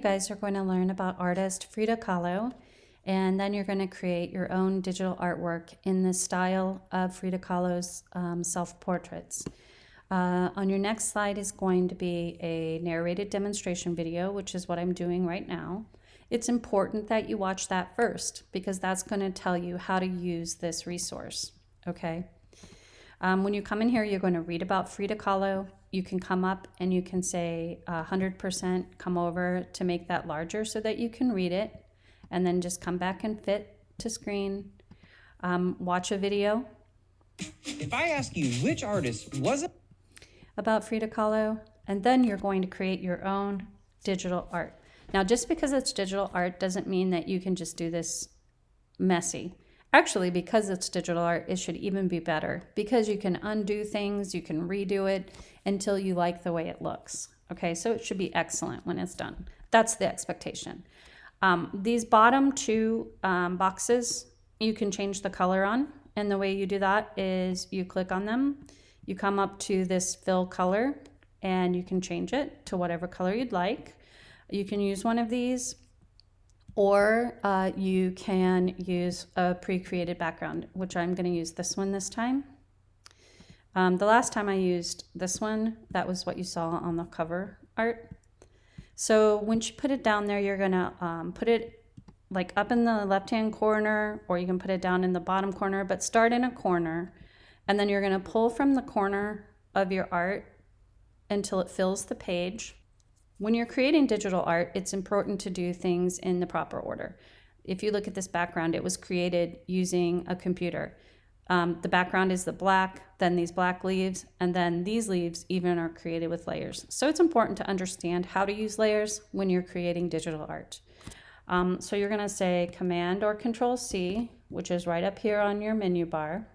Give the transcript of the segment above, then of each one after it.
You guys are going to learn about artist Frida Kahlo, and then you're going to create your own digital artwork in the style of Frida Kahlo's self-portraits. On your next slide is going to be a narrated demonstration video, which is what I'm doing right now. It's important that you watch that first because that's going to tell you how to use this resource, okay? When you come in here, you're going to read about Frida Kahlo. You can come up and you can say 100%, come over to make that larger so that you can read it, and then just come back and fit to screen. Watch a video. If I ask you which artist was it About Frida Kahlo, and then you're going to create your own digital art. Now, just because it's digital art doesn't mean that you can just do this messy. Actually, because it's digital art, it should even be better because you can undo things, you can redo it until you like the way it looks. Okay, so it should be excellent when it's done. That's the expectation. These bottom two boxes, you can change the color on. And the way you do that is you click on them, you come up to this fill color, and you can change it to whatever color you'd like. You can use one of these, or you can use a pre-created background, which I'm going to use this one this time. The last time I used this one, that was what you saw on the cover art. So once you put it down there, you're going to put it like up in the left-hand corner, or you can put it down in the bottom corner, but start in a corner. And then you're going to pull from the corner of your art until it fills the page. When you're creating digital art, it's important to do things in the proper order. If you look at this background, it was created using a computer. The background is the black, then these black leaves, and then these leaves even are created with layers. So it's important to understand how to use layers when you're creating digital art. So you're going to say Command or Control C, which is right up here on your menu bar.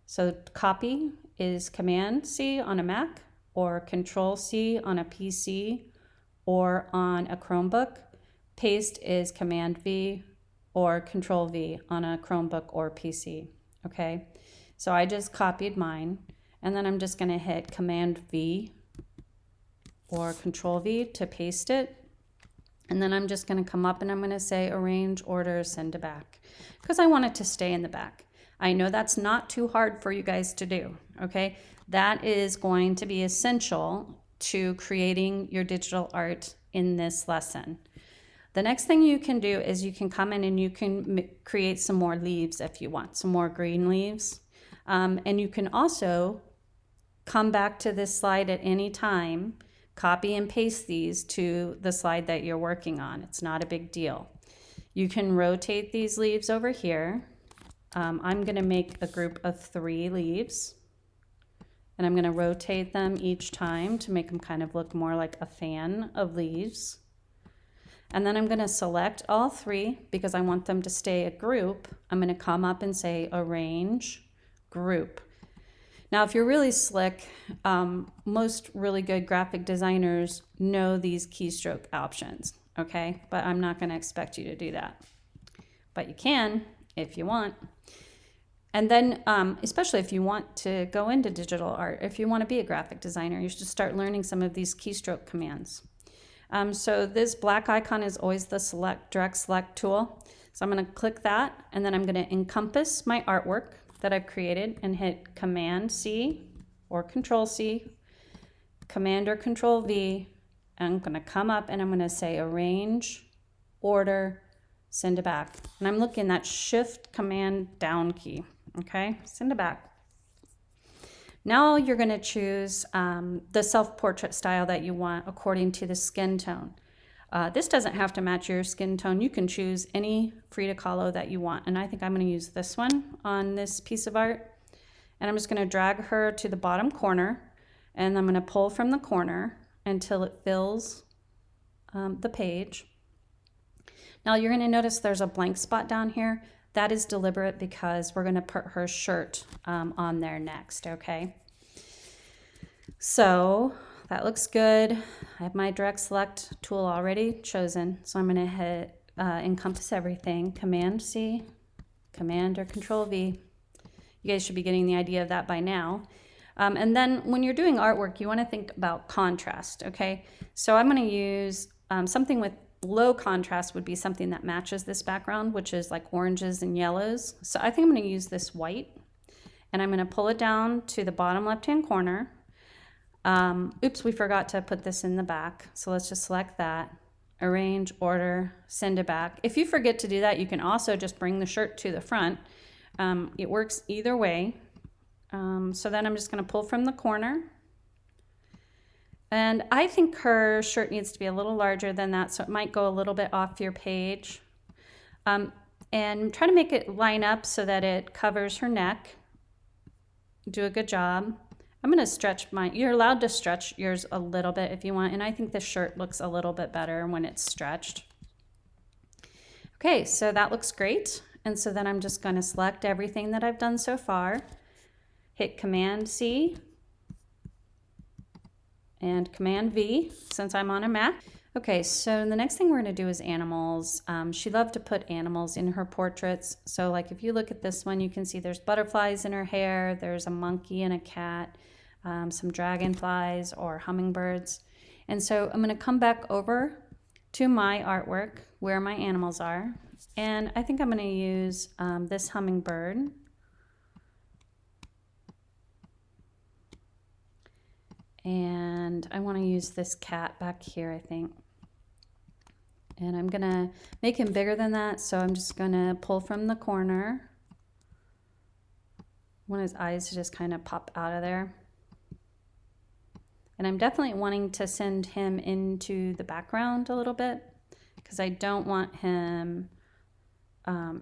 So copy is Command C on a Mac or Control C on a PC or on a Chromebook. Paste is Command V or Control V on a Chromebook or PC. Okay, so I just copied mine, and then I'm just going to hit Command V or Control V to paste it. And then I'm just going to come up and I'm going to say Arrange, Order, Send to Back, because I want it to stay in the back. I know that's not too hard for you guys to do, okay? That is going to be essential to creating your digital art in this lesson. The next thing you can do is you can come in and you can create some more leaves if you want, some more green leaves. And you can also come back to this slide at any time, copy and paste these to the slide that you're working on. It's not a big deal. You can rotate these leaves over here. I'm going to make a group of 3 leaves, and I'm going to rotate them each time to make them kind of look more like a fan of leaves. And then I'm going to select all 3 because I want them to stay a group. I'm going to come up and say Arrange, Group. Now, if you're really slick, most really good graphic designers know these keystroke options, okay? But I'm not going to expect you to do that. But you can if you want. And then, especially if you want to go into digital art, if you want to be a graphic designer, you should start learning some of these keystroke commands. So this black icon is always the direct select tool. So I'm going to click that, and then I'm going to encompass my artwork that I've created and hit Command C or Control C, Command or Control V. And I'm going to come up and I'm going to say Arrange, Order, Send it back. And I'm looking at Shift Command down key. Okay, send it back. Now you're going to choose the self-portrait style that you want according to the skin tone. This doesn't have to match your skin tone. You can choose any Frida Kahlo that you want. And I think I'm going to use this one on this piece of art. And I'm just going to drag her to the bottom corner. And I'm going to pull from the corner until it fills the page. Now you're going to notice there's a blank spot down here. That is deliberate because we're going to put her shirt on there next, okay? So that looks good. I have my direct select tool already chosen. So I'm going to hit encompass everything, Command C, Command or Control V. You guys should be getting the idea of that by now. And then when you're doing artwork, you want to think about contrast, okay? So I'm going to use something with low contrast would be something that matches this background, which is like oranges and yellows. So I think I'm going to use this white, and I'm going to pull it down to the bottom left-hand corner. Oops, we forgot to put this in the back. So let's just select that, arrange, order, send it back. If you forget to do that, you can also just bring the shirt to the front. It works either way. So then I'm just going to pull from the corner. And I think her shirt needs to be a little larger than that, so it might go a little bit off your page. And try to make it line up so that it covers her neck. Do a good job. I'm going to stretch you're allowed to stretch yours a little bit if you want, and I think the shirt looks a little bit better when it's stretched. Okay, so that looks great. And so then I'm just going to select everything that I've done so far, hit Command C and Command V since I'm on a Mac. Okay, so the next thing we're going to do is animals. She loved to put animals in her portraits. So like if you look at this one, you can see there's butterflies in her hair, there's a monkey and a cat, some dragonflies or hummingbirds. And so I'm going to come back over to my artwork where my animals are. And I think I'm going to use this hummingbird. And I want to use this cat back here, I think. And I'm going to make him bigger than that, so I'm just going to pull from the corner. I want his eyes to just kind of pop out of there. And I'm definitely wanting to send him into the background a little bit, because I don't want him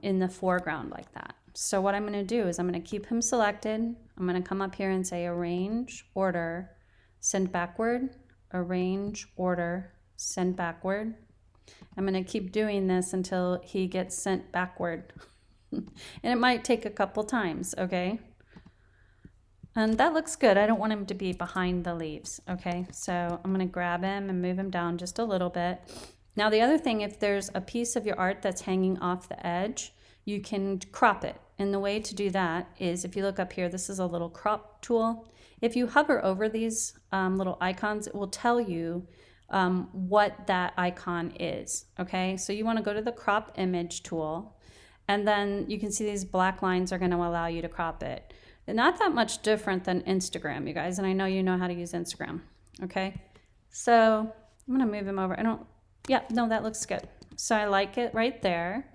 in the foreground like that. So what I'm going to do is I'm going to keep him selected. I'm going to come up here and say arrange, order, send backward, arrange, order, send backward. I'm going to keep doing this until he gets sent backward. And it might take a couple times, okay? And that looks good. I don't want him to be behind the leaves, okay? So I'm going to grab him and move him down just a little bit. Now the other thing, if there's a piece of your art that's hanging off the edge, you can crop it. And the way to do that is, if you look up here, this is a little crop tool. If you hover over these little icons, it will tell you what that icon is, okay? So you want to go to the crop image tool, and then you can see these black lines are going to allow you to crop it. They're not that much different than Instagram, you guys, and I know you know how to use Instagram, okay? So I'm going to move him over. No, that looks good. So I like it right there.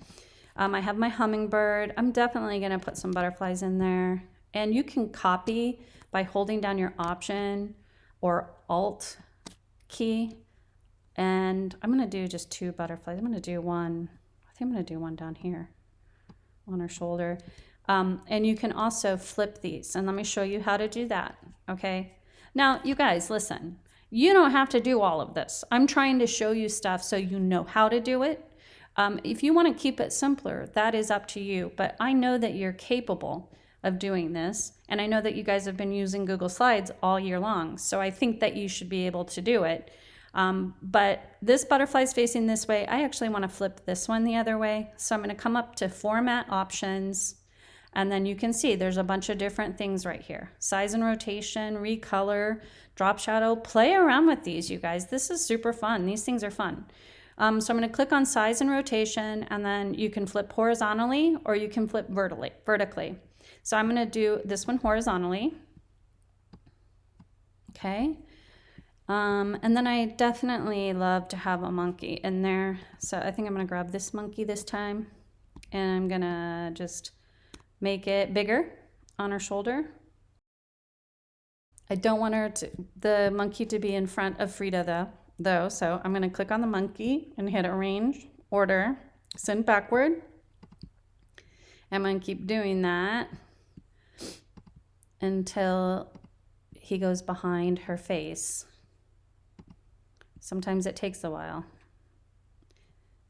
I have my hummingbird. I'm definitely going to put some butterflies in there. And you can copy by holding down your Option or Alt key. And I'm going to do just 2 butterflies. I'm going to do one. I think I'm going to do one down here on her shoulder. And you can also flip these. And let me show you how to do that. Okay. Now, you guys, listen. You don't have to do all of this. I'm trying to show you stuff so you know how to do it. If you want to keep it simpler, that is up to you. But I know that you're capable of doing this. And I know that you guys have been using Google Slides all year long. So I think that you should be able to do it. But this butterfly is facing this way. I actually want to flip this one the other way. So I'm going to come up to Format Options. And then you can see there's a bunch of different things right here. Size and rotation, recolor, drop shadow. Play around with these, you guys. This is super fun. These things are fun. So I'm going to click on size and rotation, and then you can flip horizontally or you can flip vertically. So I'm going to do this one horizontally. Okay. And then I definitely love to have a monkey in there. So I think I'm going to grab this monkey this time, and I'm going to just make it bigger on her shoulder. I don't want the monkey to be in front of Frida though. So I'm going to click on the monkey and hit arrange, order, send backward. I'm going to keep doing that until he goes behind her face. Sometimes it takes a while.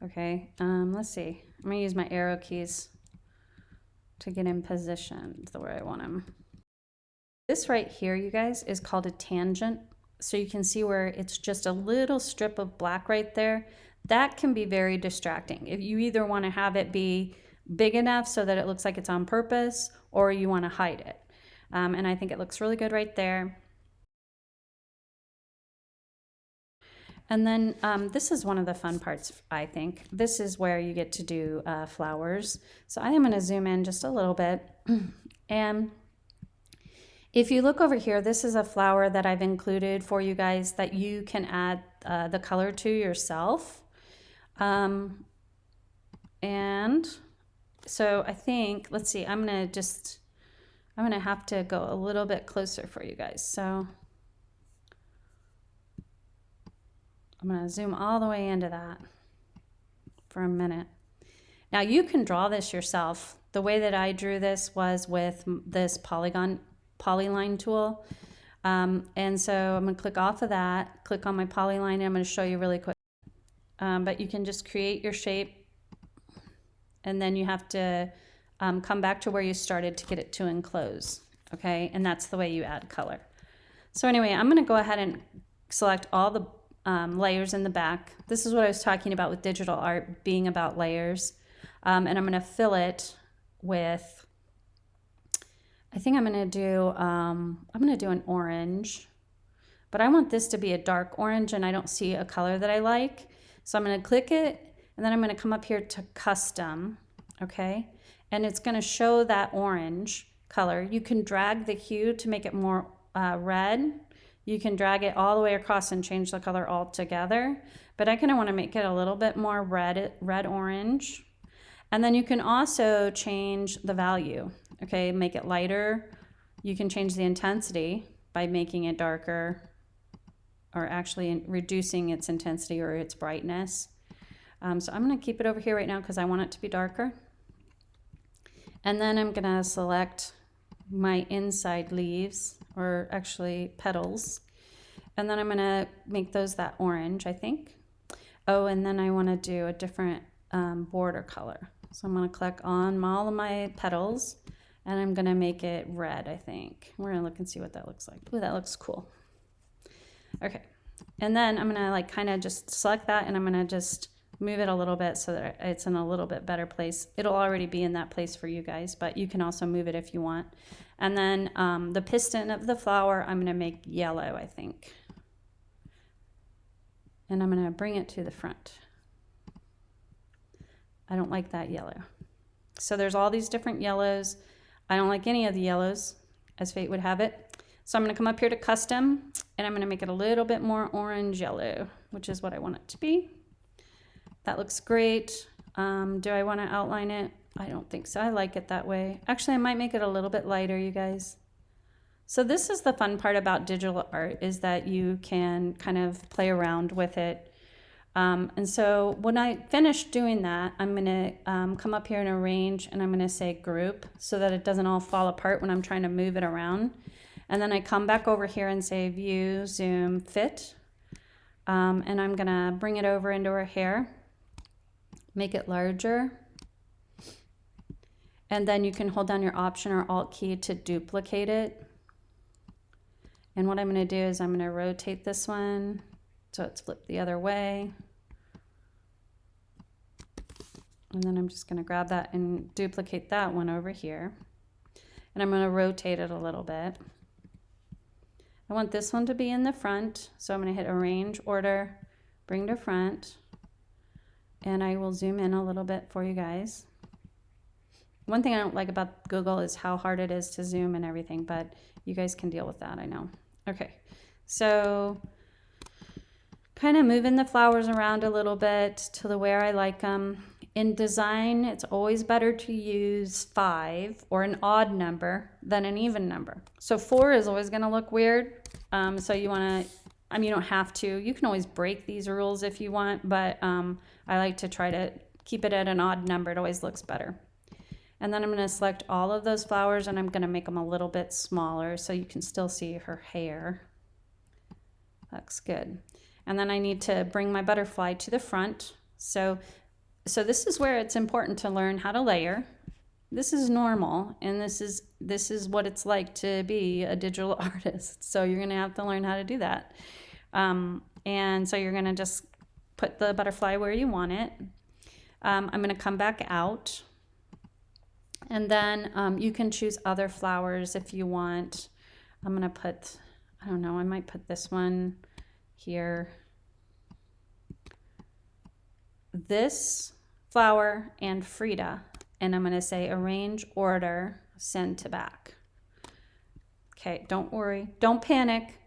Okay, let's see. I'm going to use my arrow keys to get him positioned the way I want him. This right here, you guys, is called a tangent. So you can see where it's just a little strip of black right there. That can be very distracting. If you either want to have it be big enough so that it looks like it's on purpose, or you want to hide it. And I think it looks really good right there. And then this is one of the fun parts, I think. This is where you get to do flowers. So I am going to zoom in just a little bit. And if you look over here, this is a flower that I've included for you guys that you can add the color to yourself. And so I think, let's see, I'm going to have to go a little bit closer for you guys. So I'm going to zoom all the way into that for a minute. Now you can draw this yourself. The way that I drew this was with this polyline tool. And so I'm going to click off of that, click on my polyline, and I'm going to show you really quick. But you can just create your shape, and then you have to come back to where you started to get it to enclose. Okay, and that's the way you add color. So anyway, I'm going to go ahead and select all the layers in the back. This is what I was talking about with digital art being about layers. And I'm going to fill it with, I think I'm going to do an orange, but I want this to be a dark orange and I don't see a color that I like. So I'm going to click it and then I'm going to come up here to custom. Okay. And it's going to show that orange color. You can drag the hue to make it more red. You can drag it all the way across and change the color altogether, but I kind of want to make it a little bit more red-orange. And then you can also change the value, okay? Make it lighter. You can change the intensity by making it darker or actually reducing its intensity or its brightness. So I'm going to keep it over here right now because I want it to be darker. And then I'm going to select my inside leaves, or actually petals, and then I'm going to make those that orange, I think. Oh, and then I want to do a different border color. So I'm going to click on all of my petals and I'm going to make it red, I think. We're going to look and see what that looks like. Ooh, that looks cool. Okay, and then I'm going to like kind of just select that and I'm going to just move it a little bit so that it's in a little bit better place. It'll already be in that place for you guys, but you can also move it if you want. And then the piston of the flower, I'm going to make yellow, I think. And I'm going to bring it to the front. I don't like that yellow. So there's all these different yellows. I don't like any of the yellows, as fate would have it. So I'm going to come up here to custom, and I'm going to make it a little bit more orange yellow, which is what I want it to be. That looks great. Do I want to outline it? I don't think so. I like it that way. Actually, I might make it a little bit lighter, you guys. So this is the fun part about digital art, is that you can kind of play around with it. And so when I finish doing that, I'm going to come up here and arrange, and I'm going to say group so that it doesn't all fall apart when I'm trying to move it around. And then I come back over here and say view, zoom, fit. And I'm going to bring it over into her hair, make it larger. And then you can hold down your Option or Alt key to duplicate it. And what I'm going to do is I'm going to rotate this one so it's flipped the other way. And then I'm just going to grab that and duplicate that one over here. And I'm going to rotate it a little bit. I want this one to be in the front, so I'm going to hit Arrange, Order, Bring to Front. And I will zoom in a little bit for you guys. One thing I don't like about Google is how hard it is to zoom and everything, but you guys can deal with that, I know. Okay, so kind of moving the flowers around a little bit to the where I like them. In design, it's always better to use 5 or an odd number than an even number. So 4 is always going to look weird. So you want to, I mean, you don't have to. You can always break these rules if you want, but I like to try to keep it at an odd number. It always looks better. And then I'm going to select all of those flowers and I'm going to make them a little bit smaller so you can still see her hair. Looks good. And then I need to bring my butterfly to the front. So this is where it's important to learn how to layer. This is normal, and this is what it's like to be a digital artist. So you're going to have to learn how to do that. And so you're going to just put the butterfly where you want it. I'm going to come back out. And then you can choose other flowers if you want. I'm going to put, I don't know, I might put this one here. this flower and Frida, and I'm going to say arrange, order, send to back. Okay, don't worry, don't panic.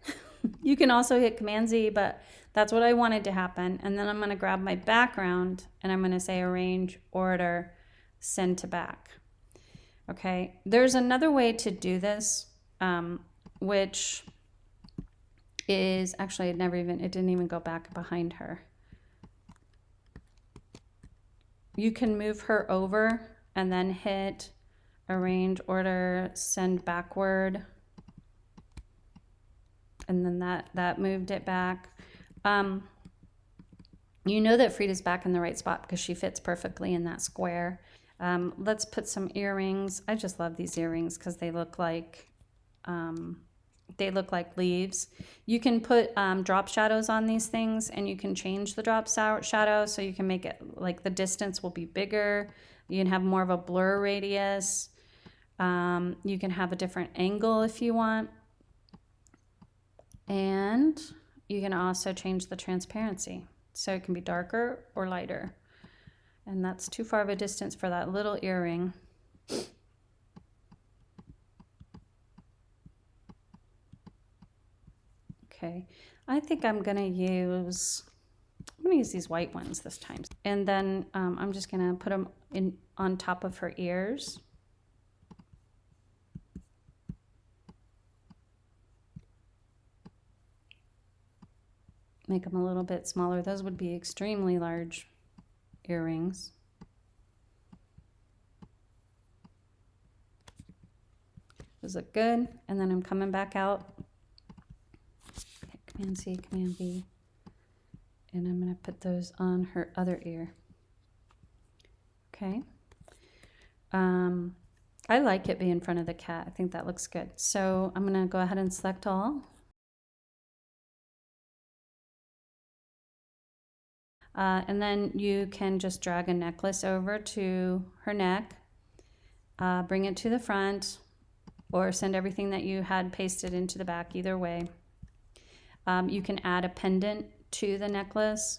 You can also hit Command Z, but that's what I wanted to happen. And then I'm going to grab my background and I'm going to say arrange, order, send to back. Okay, there's another way to do this, which is actually it didn't even go back behind her. You can move her over and then hit arrange, order, send backward. And then that moved it back. You know that Frida's back in the right spot because she fits perfectly in that square. Let's put some earrings. I just love these earrings because they look like leaves. You can put drop shadows on these things, and you can change the drop shadow so you can make it like the distance will be bigger. You can have more of a blur radius. You can have a different angle if you want. And you can also change the transparency. So it can be darker or lighter. And that's too far of a distance for that little earring. Okay, I think I'm gonna use these white ones this time. And then I'm just gonna put them on top of her ears. Make them a little bit smaller. Those would be extremely large earrings. Those look good. And then I'm coming back out. Command C, Command V. And I'm going to put those on her other ear. Okay. I like it being in front of the cat. I think that looks good. So I'm going to go ahead and select all. And then you can just drag a necklace over to her neck, bring it to the front, or send everything that you had pasted into the back, either way. You can add a pendant to the necklace,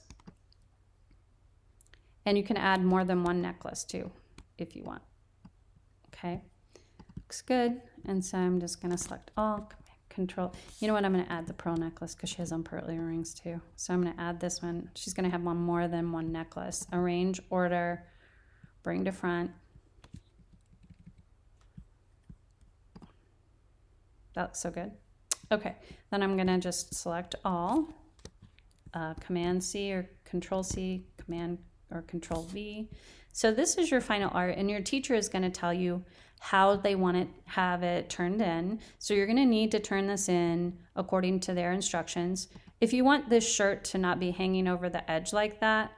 and you can add more than one necklace too, if you want. Okay, looks good. And so I'm just gonna select all, control. You know what, I'm gonna add the pearl necklace because she has on pearl earrings too. So I'm gonna add this one. She's gonna have more than one necklace. Arrange, order, bring to front. That's so good. Okay, then I'm gonna just select all, Command C or Control C, Command or Control V. So this is your final art, and your teacher is gonna tell you how they want to have it turned in. So you're gonna need to turn this in according to their instructions. If you want this shirt to not be hanging over the edge like that,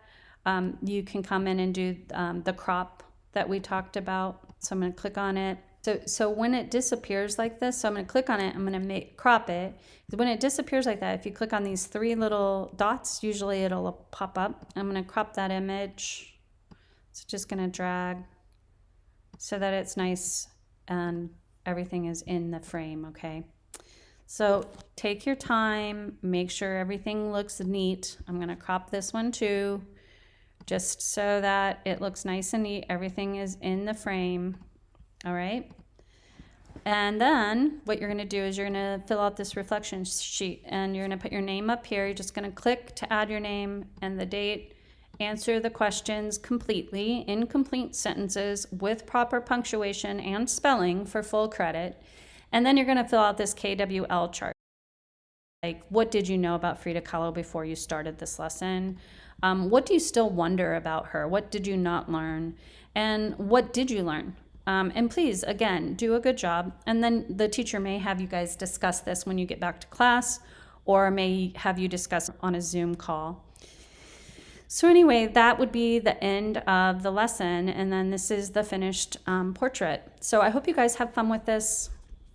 you can come in and do the crop that we talked about. So I'm gonna click on it. So when it disappears like this, so I'm going to click on it, I'm going to crop it. When it disappears like that, if you click on these three little dots, usually it'll pop up. I'm going to crop that image. So just going to drag so that it's nice and everything is in the frame, okay? So take your time, make sure everything looks neat. I'm going to crop this one too, just so that it looks nice and neat. Everything is in the frame. All right. And then what you're going to do is you're going to fill out this reflection sheet, and you're going to put your name up here. You're just going to click to add your name and the date. Answer the questions completely in complete sentences with proper punctuation and spelling for full credit. And then you're going to fill out this KWL chart. Like, what did you know about Frida Kahlo before you started this lesson? What do you still wonder about her? What did you not learn? And what did you learn? And please, again, do a good job. And then the teacher may have you guys discuss this when you get back to class, or may have you discuss on a Zoom call. So anyway, that would be the end of the lesson. And then this is the finished portrait. So I hope you guys have fun with this.